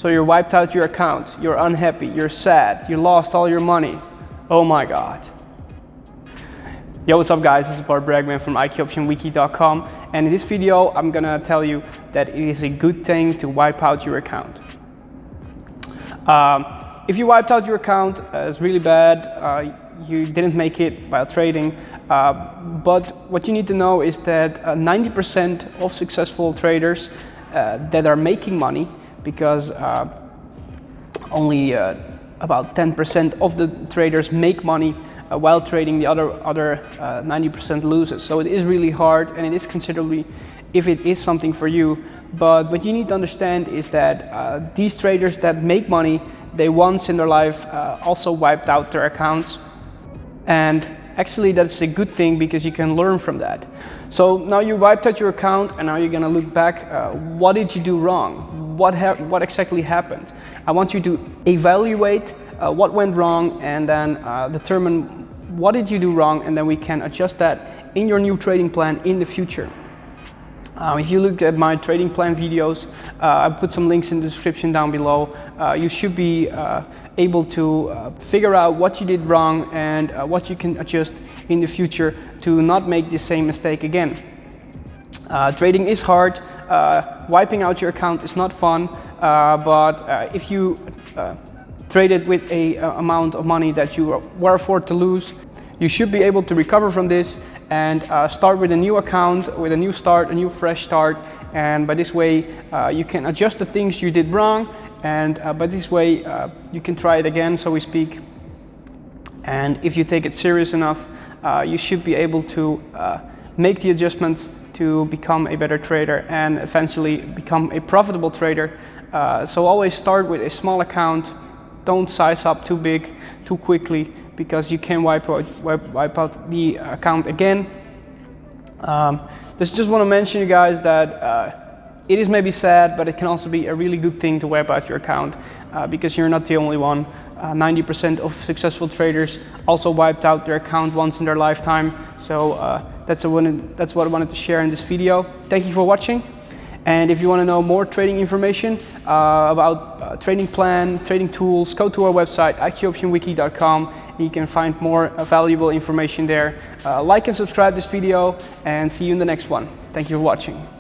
So you wiped out your account, you're unhappy, you're sad, you lost all your money. Oh my God. Yo, what's up guys, this is Bart Bragman from IQoptionWiki.com, and in this video I'm gonna tell you that it is a good thing to wipe out your account. If you wiped out your account, it's really bad, you didn't make it while trading, but what you need to know is that 90% of successful traders that are making money, because only about 10% of the traders make money while trading, the other 90% loses. So it is really hard, and it is considerably, if it is something for you. But what you need to understand is that these traders that make money, they once in their life also wiped out their accounts. And actually that's a good thing, because you can learn from that. So now you wiped out your account, and now you're gonna look back, what did you do wrong? What exactly happened? I want you to evaluate what went wrong, and then determine what did you do wrong, and then we can adjust that in your new trading plan in the future. If you look at my trading plan videos, I put some links in the description down below. You should be able to figure out what you did wrong and what you can adjust in the future to not make the same mistake again. Trading is hard. Wiping out your account is not fun, but if you traded with a amount of money that you were afford to lose, you should be able to recover from this and start with a new account, with a new start, a new fresh start. And by this way, you can adjust the things you did wrong, and by this way, you can try it again, so we speak. And if you take it serious enough, you should be able to make the adjustments to become a better trader and eventually become a profitable trader. So always start with a small account. Don't size up too big too quickly, because you can wipe out the account again. Just want to mention, you guys, that it is maybe sad, but it can also be a really good thing to wipe out your account, because you're not the only one. 90% of successful traders also wiped out their account once in their lifetime. So that's what I wanted to share in this video. Thank you for watching. And if you want to know more trading information about trading plan, trading tools, go to our website, IQoptionWiki.com, and you can find more valuable information there. Like and subscribe this video, and see you in the next one. Thank you for watching.